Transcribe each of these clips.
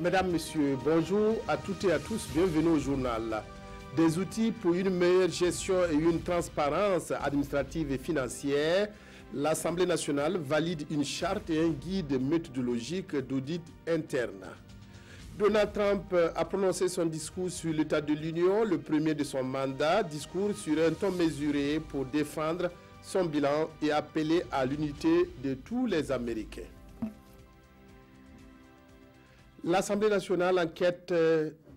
Mesdames, Messieurs, bonjour à toutes et à tous, bienvenue au journal. Des outils pour une meilleure gestion et une transparence administrative et financière, l'Assemblée nationale valide une charte et un guide méthodologique d'audit interne. Donald Trump a prononcé son discours sur l'état de l'Union, le premier de son mandat, discours sur un ton mesuré pour défendre son bilan et appeler à l'unité de tous les Américains. L'Assemblée nationale, en quête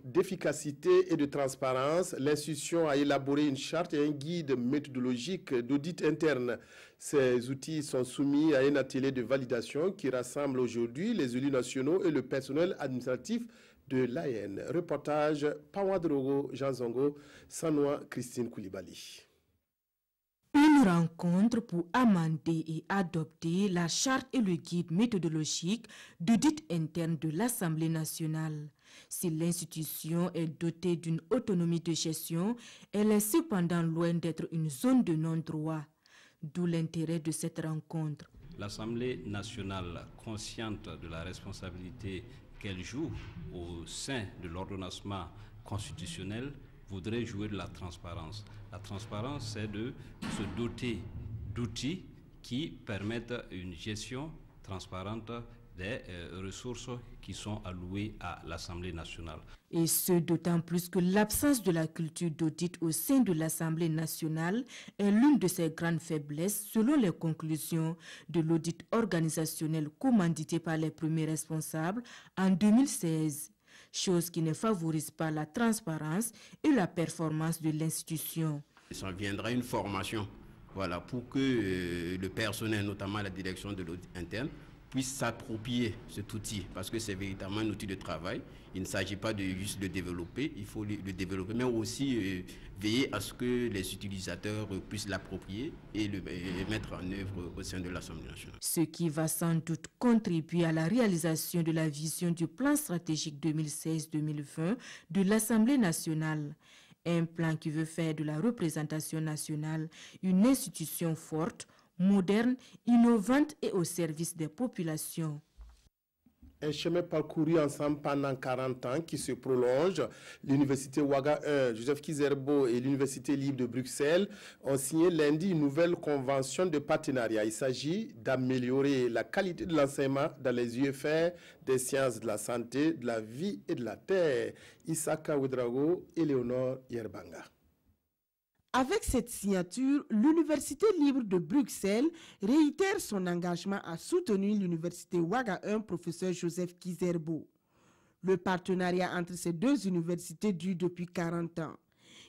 d'efficacité et de transparence, l'institution a élaboré une charte et un guide méthodologique d'audit interne. Ces outils sont soumis à un atelier de validation qui rassemble aujourd'hui les élus nationaux et le personnel administratif de l'AN. Reportage Pawadrogo, Jean Zongo, Sanoa, Christine Koulibaly. Une rencontre pour amender et adopter la charte et le guide méthodologique d'audit interne de l'Assemblée nationale. Si l'institution est dotée d'une autonomie de gestion, elle est cependant loin d'être une zone de non-droit. D'où l'intérêt de cette rencontre. L'Assemblée nationale, consciente de la responsabilité qu'elle joue au sein de l'ordonnancement constitutionnel, voudrait jouer de la transparence. La transparence, c'est de se doter d'outils qui permettent une gestion transparente des ressources qui sont allouées à l'Assemblée nationale. Et ce, d'autant plus que l'absence de la culture d'audit au sein de l'Assemblée nationale est l'une de ses grandes faiblesses selon les conclusions de l'audit organisationnel commandité par les premiers responsables en 2016. Chose qui ne favorise pas la transparence et la performance de l'institution. Ça viendra une formation, voilà, pour que le personnel, notamment la direction de l'audit interne, puisse s'approprier cet outil, parce que c'est véritablement un outil de travail. Il ne s'agit pas de juste le développer, il faut le développer, mais aussi veiller à ce que les utilisateurs puissent l'approprier et le mettre en œuvre au sein de l'Assemblée nationale. Ce qui va sans doute contribuer à la réalisation de la vision du plan stratégique 2016-2020 de l'Assemblée nationale. Un plan qui veut faire de la représentation nationale une institution forte, moderne, innovante et au service des populations. Un chemin parcouru ensemble pendant 40 ans qui se prolonge. L'Université Ouaga 1, Joseph Kizerbo et l'Université libre de Bruxelles ont signé lundi une nouvelle convention de partenariat. Il s'agit d'améliorer la qualité de l'enseignement dans les UFR des sciences de la santé, de la vie et de la terre. Isaka Ouedraogo et Léonore Yerbanga. Avec cette signature, l'Université libre de Bruxelles réitère son engagement à soutenir l'Université Ouaga 1, professeur Joseph Kizerbo. Le partenariat entre ces deux universités dure depuis 40 ans.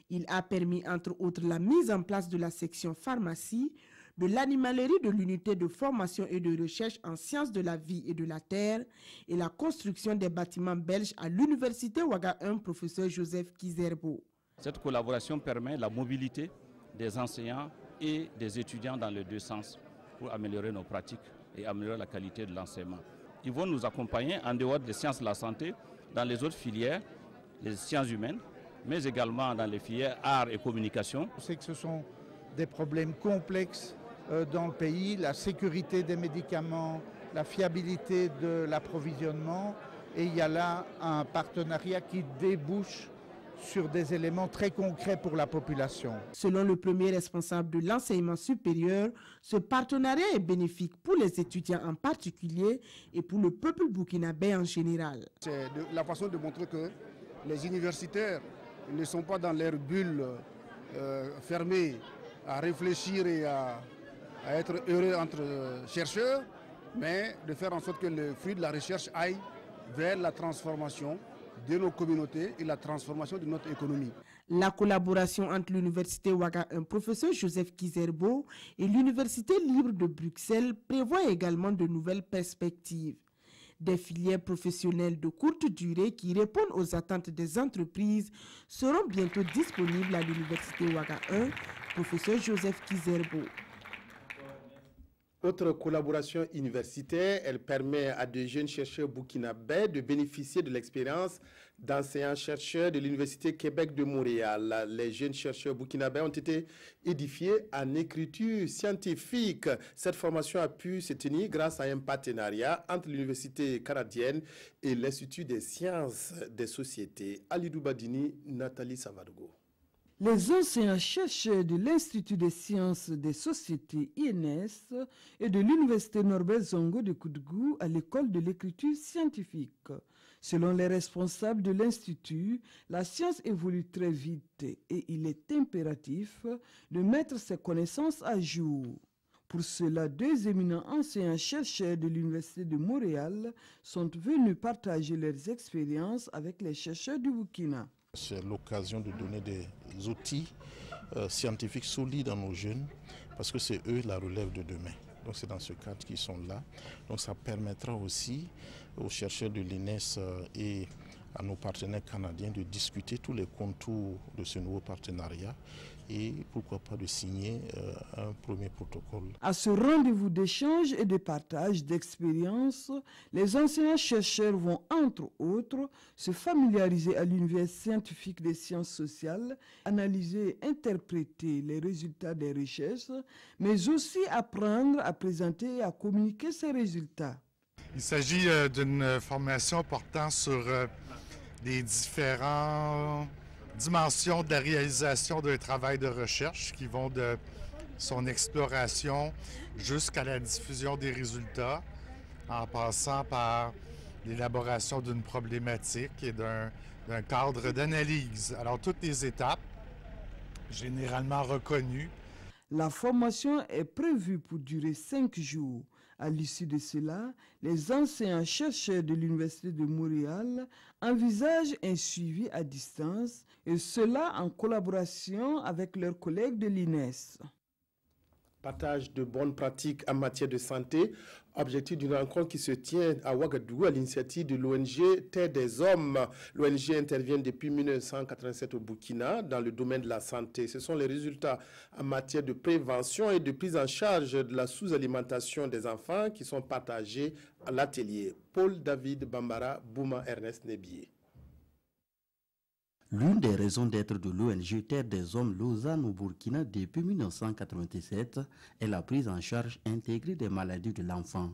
Il a permis entre autres la mise en place de la section pharmacie, de l'animalerie de l'unité de formation et de recherche en sciences de la vie et de la terre et la construction des bâtiments belges à l'Université Ouaga 1, professeur Joseph Kizerbo. Cette collaboration permet la mobilité des enseignants et des étudiants dans les deux sens pour améliorer nos pratiques et améliorer la qualité de l'enseignement. Ils vont nous accompagner en dehors des sciences de la santé, dans les autres filières, les sciences humaines, mais également dans les filières arts et communication. On sait que ce sont des problèmes complexes dans le pays, la sécurité des médicaments, la fiabilité de l'approvisionnement, et il y a là un partenariat qui débouche sur des éléments très concrets pour la population. Selon le premier responsable de l'enseignement supérieur, ce partenariat est bénéfique pour les étudiants en particulier et pour le peuple burkinabé en général. C'est la façon de montrer que les universitaires ne sont pas dans leur bulle fermée à réfléchir et à être heureux entre chercheurs, mais de faire en sorte que le fruit de la recherche aille vers la transformation de nos communautés et la transformation de notre économie. La collaboration entre l'Université Ouaga 1, professeur Joseph Kizerbo, et l'Université libre de Bruxelles prévoit également de nouvelles perspectives. Des filières professionnelles de courte durée qui répondent aux attentes des entreprises seront bientôt disponibles à l'Université Ouaga 1, professeur Joseph Kizerbo. Autre collaboration universitaire, elle permet à de jeunes chercheurs burkinabés de bénéficier de l'expérience d'enseignants-chercheurs de l'Université Québec de Montréal. Les jeunes chercheurs burkinabés ont été édifiés en écriture scientifique. Cette formation a pu se tenir grâce à un partenariat entre l'Université canadienne et l'Institut des sciences des sociétés. Alidou Badini, Nathalie Savadgo. Les enseignants-chercheurs de l'Institut des sciences des sociétés INS et de l'Université Norbert Zongo de Koudgou à l'école de l'écriture scientifique. Selon les responsables de l'Institut, la science évolue très vite et il est impératif de mettre ses connaissances à jour. Pour cela, deux éminents enseignants-chercheurs de l'Université de Montréal sont venus partager leurs expériences avec les chercheurs du Burkina. C'est l'occasion de donner des outils scientifiques solides à nos jeunes parce que c'est eux la relève de demain. Donc c'est dans ce cadre qu'ils sont là. Donc ça permettra aussi aux chercheurs de l'INES et à nos partenaires canadiens de discuter tous les contours de ce nouveau partenariat et pourquoi pas de signer un premier protocole. À ce rendez-vous d'échange et de partage d'expériences, les enseignants-chercheurs vont entre autres se familiariser à l'univers scientifique des sciences sociales, analyser et interpréter les résultats des recherches, mais aussi apprendre à présenter et à communiquer ces résultats. Il s'agit d'une formation portant sur les différentes dimensions de la réalisation d'un travail de recherche qui vont de son exploration jusqu'à la diffusion des résultats, en passant par l'élaboration d'une problématique et d'un cadre d'analyse. Alors, toutes les étapes, généralement reconnues. La formation est prévue pour durer 5 jours. À l'issue de cela, les enseignants-chercheurs de l'Université de Montréal envisagent un suivi à distance, et cela en collaboration avec leurs collègues de l'INES. Partage de bonnes pratiques en matière de santé, objectif d'une rencontre qui se tient à Ouagadougou à l'initiative de l'ONG Terre des Hommes. L'ONG intervient depuis 1987 au Burkina dans le domaine de la santé. Ce sont les résultats en matière de prévention et de prise en charge de la sous-alimentation des enfants qui sont partagés à l'atelier. Paul David Bambara, Bouma Ernest Nebié. L'une des raisons d'être de l'ONG Terre des Hommes Lausanne au Burkina depuis 1997 est la prise en charge intégrée des maladies de l'enfant.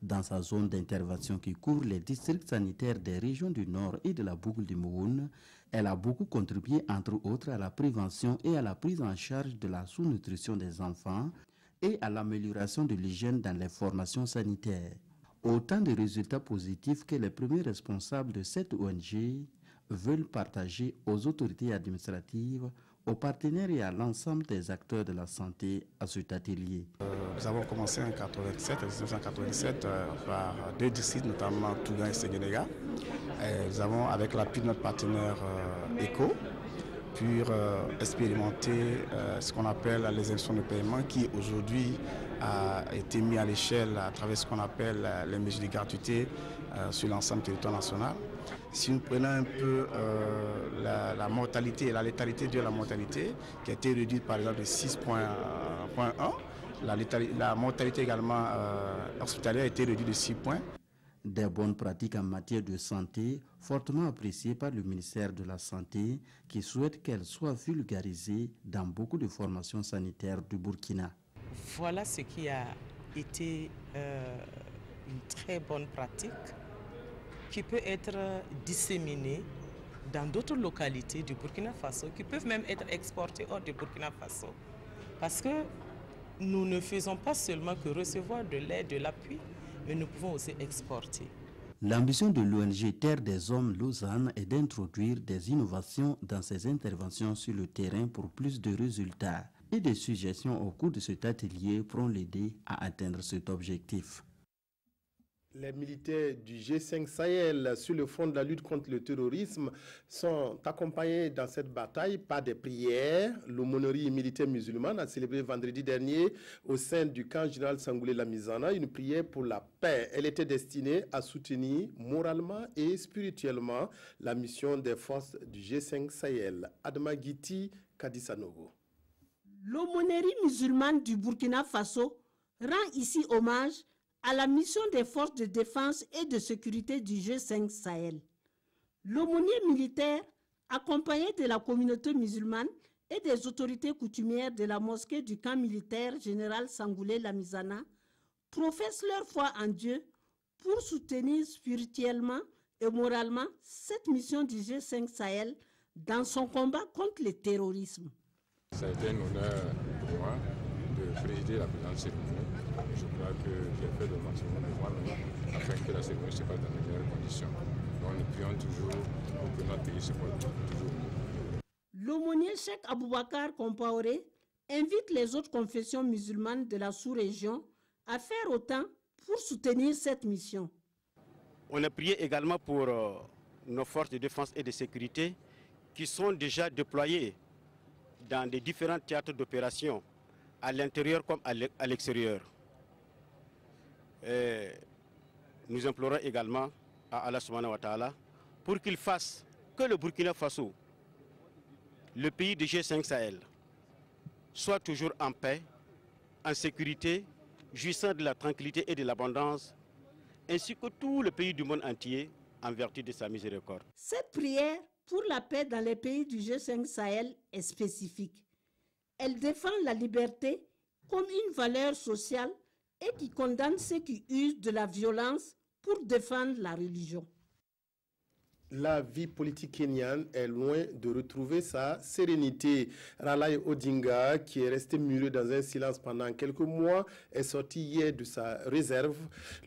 Dans sa zone d'intervention qui couvre les districts sanitaires des régions du Nord et de la boucle du Mouhoun, elle a beaucoup contribué entre autres à la prévention et à la prise en charge de la sous-nutrition des enfants et à l'amélioration de l'hygiène dans les formations sanitaires. Autant de résultats positifs que les premiers responsables de cette ONG veulent partager aux autorités administratives, aux partenaires et à l'ensemble des acteurs de la santé à cet atelier. Nous avons commencé en 1987 par deux districts, notamment Tougan et Séguénéga. Nous avons, avec l'appui de notre partenaire ECO, pu expérimenter ce qu'on appelle les institutions de paiement qui aujourd'hui a été mis à l'échelle à travers ce qu'on appelle les mesures de gratuité sur l'ensemble du territoire national. Si nous prenons un peu la mortalité et la létalité de la mortalité, qui a été réduite par exemple de 6,1, la mortalité également hospitalière a été réduite de 6 points. Des bonnes pratiques en matière de santé, fortement appréciées par le ministère de la Santé, qui souhaite qu'elles soient vulgarisées dans beaucoup de formations sanitaires du Burkina. Voilà ce qui a été une très bonne pratique qui peut être disséminée dans d'autres localités du Burkina Faso, qui peuvent même être exportées hors du Burkina Faso. Parce que nous ne faisons pas seulement que recevoir de l'aide, de l'appui, mais nous pouvons aussi exporter. L'ambition de l'ONG Terre des Hommes Lausanne est d'introduire des innovations dans ses interventions sur le terrain pour plus de résultats. Et des suggestions au cours de cet atelier pourront l'aider à atteindre cet objectif. Les militaires du G5 Sahel sur le front de la lutte contre le terrorisme sont accompagnés dans cette bataille par des prières. L'aumônerie militaire musulmane a célébré vendredi dernier au sein du camp général Sangoulé-Lamizana une prière pour la paix. Elle était destinée à soutenir moralement et spirituellement la mission des forces du G5 Sahel. Adama Giti, Kadisanogo. L'aumônerie musulmane du Burkina Faso rend ici hommage à la mission des forces de défense et de sécurité du G5 Sahel. L'aumônier militaire, accompagné de la communauté musulmane et des autorités coutumières de la mosquée du camp militaire général Sangoulé Lamizana, professent leur foi en Dieu pour soutenir spirituellement et moralement cette mission du G5 Sahel dans son combat contre le terrorisme. Ça a été un honneur pour moi de présider la présente cérémonie. Je crois que j'ai fait le maximum de moi-même afin que la cérémonie se passe dans les meilleures conditions. Donc nous prions toujours pour que notre pays se porte toujours mieux. L'aumônier Cheikh Aboubakar Compaoré invite les autres confessions musulmanes de la sous-région à faire autant pour soutenir cette mission. On a prié également pour nos forces de défense et de sécurité qui sont déjà déployées dans les différents théâtres d'opération, à l'intérieur comme à l'extérieur. Nous implorons également à Allah subhanahu wa ta'ala pour qu'il fasse que le Burkina Faso, le pays du G5 Sahel, soit toujours en paix, en sécurité, jouissant de la tranquillité et de l'abondance, ainsi que tout le pays du monde entier en vertu de sa miséricorde. Cette prière pour la paix dans les pays du G5 Sahel est spécifique. Elle défend la liberté comme une valeur sociale et qui condamne ceux qui usent de la violence pour défendre la religion. La vie politique kenyane est loin de retrouver sa sérénité. Raila Odinga, qui est resté muré dans un silence pendant quelques mois, est sorti hier de sa réserve.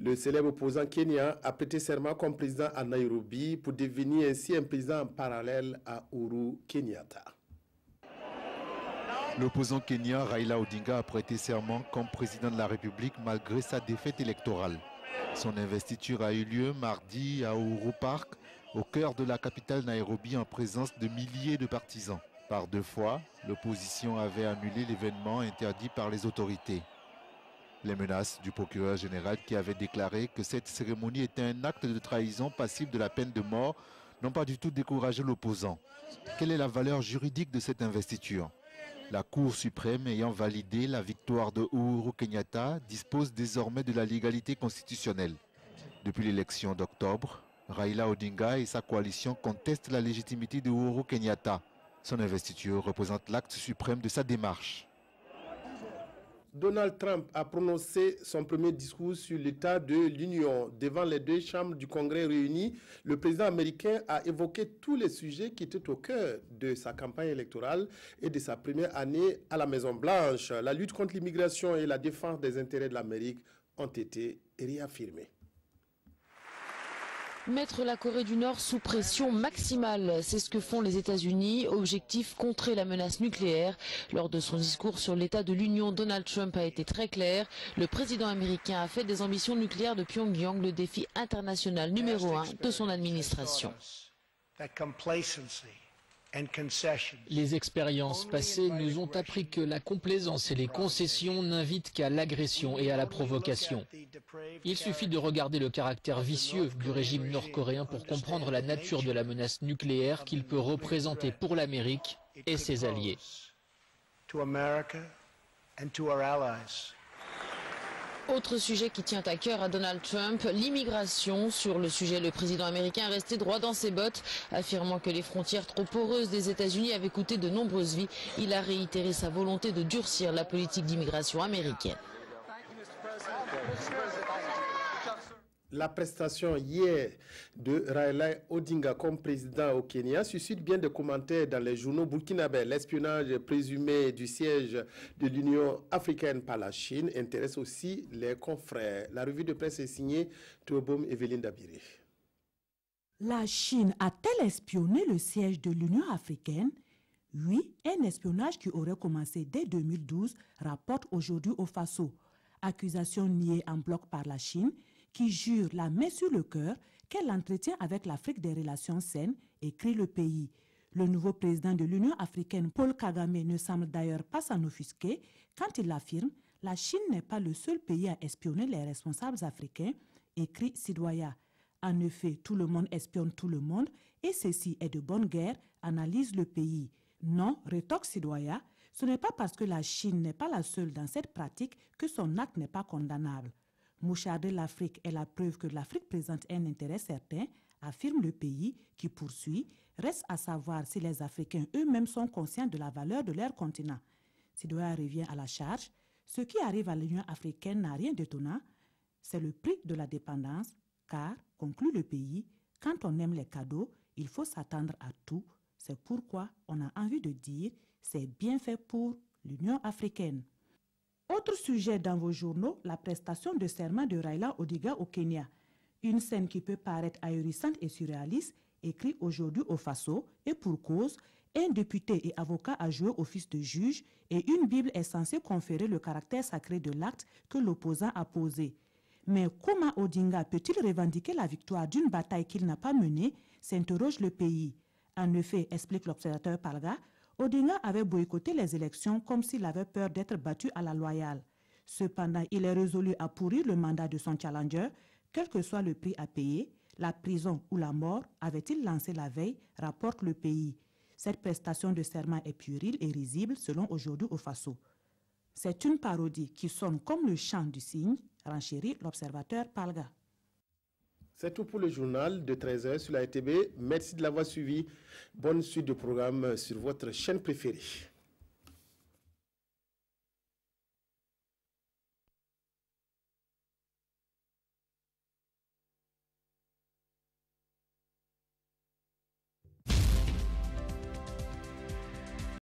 Le célèbre opposant kenyan a prêté serment comme président à Nairobi pour devenir ainsi un président en parallèle à Uhuru Kenyatta. L'opposant kenyan Raila Odinga a prêté serment comme président de la République malgré sa défaite électorale. Son investiture a eu lieu mardi à Uhuru Park, au cœur de la capitale Nairobi, en présence de milliers de partisans. Par 2 fois, l'opposition avait annulé l'événement interdit par les autorités. Les menaces du procureur général qui avait déclaré que cette cérémonie était un acte de trahison passible de la peine de mort n'ont pas du tout découragé l'opposant. Quelle est la valeur juridique de cette investiture? La Cour suprême ayant validé la victoire de Uhuru Kenyatta dispose désormais de la légalité constitutionnelle. Depuis l'élection d'octobre, Raila Odinga et sa coalition contestent la légitimité de Uhuru Kenyatta. Son investiture représente l'acte suprême de sa démarche. Donald Trump a prononcé son premier discours sur l'état de l'Union. Devant les 2 chambres du Congrès réunies, le président américain a évoqué tous les sujets qui étaient au cœur de sa campagne électorale et de sa première année à la Maison-Blanche. La lutte contre l'immigration et la défense des intérêts de l'Amérique ont été réaffirmées. Mettre la Corée du Nord sous pression maximale, c'est ce que font les États-Unis. Objectif, contrer la menace nucléaire. Lors de son discours sur l'état de l'Union, Donald Trump a été très clair. Le président américain a fait des ambitions nucléaires de Pyongyang le défi international numéro 1 de son administration. Les expériences passées nous ont appris que la complaisance et les concessions n'invitent qu'à l'agression et à la provocation. Il suffit de regarder le caractère vicieux du régime nord-coréen pour comprendre la nature de la menace nucléaire qu'il peut représenter pour l'Amérique et ses alliés. Autre sujet qui tient à cœur à Donald Trump, l'immigration. Sur le sujet, le président américain est resté droit dans ses bottes, affirmant que les frontières trop poreuses des États-Unis avaient coûté de nombreuses vies. Il a réitéré sa volonté de durcir la politique d'immigration américaine. La prestation hier de Raila Odinga comme président au Kenya suscite bien des commentaires dans les journaux burkinabés. L'espionnage présumé du siège de l'Union africaine par la Chine intéresse aussi les confrères. La revue de presse est signée Théobom Evelyne Dabiré. La Chine a-t-elle espionné le siège de l'Union africaine? Oui, un espionnage qui aurait commencé dès 2012 rapporte aujourd'hui au Faso. Accusation niée en bloc par la Chine, qui jure la main sur le cœur qu'elle entretient avec l'Afrique des relations saines, écrit le pays. Le nouveau président de l'Union africaine, Paul Kagame, ne semble d'ailleurs pas s'en offusquer quand il affirme « La Chine n'est pas le seul pays à espionner les responsables africains », écrit Sidoya. En effet, tout le monde espionne tout le monde et ceci est de bonne guerre, analyse le pays. Non, rétorque Sidoya, Ce n'est pas parce que la Chine n'est pas la seule dans cette pratique que son acte n'est pas condamnable. Moucharder l'Afrique est la preuve que l'Afrique présente un intérêt certain, affirme le pays qui poursuit. Reste à savoir si les Africains eux-mêmes sont conscients de la valeur de leur continent. Sidoa revient à la charge. Ce qui arrive à l'Union africaine n'a rien d'étonnant. C'est le prix de la dépendance, car, conclut le pays, quand on aime les cadeaux, il faut s'attendre à tout. C'est pourquoi on a envie de dire c'est bien fait pour l'Union africaine. Autre sujet dans vos journaux, la prestation de serment de Raila Odinga au Kenya. Une scène qui peut paraître ahurissante et surréaliste, écrit aujourd'hui au Faso, et pour cause, un député et avocat a joué office de juge et une Bible est censée conférer le caractère sacré de l'acte que l'opposant a posé. Mais comment Odinga peut-il revendiquer la victoire d'une bataille qu'il n'a pas menée, s'interroge le pays. En effet, explique l'observateur Palga, Odinga avait boycotté les élections comme s'il avait peur d'être battu à la loyale. Cependant, il est résolu à pourrir le mandat de son challenger, quel que soit le prix à payer, la prison ou la mort, avait-il lancé la veille, rapporte le pays. Cette prestation de serment est puérile et risible selon aujourd'hui au Faso. C'est une parodie qui sonne comme le chant du cygne, renchérit l'observateur Palga. C'est tout pour le journal de 13h sur la RTB. Merci de l'avoir suivi. Bonne suite de programme sur votre chaîne préférée.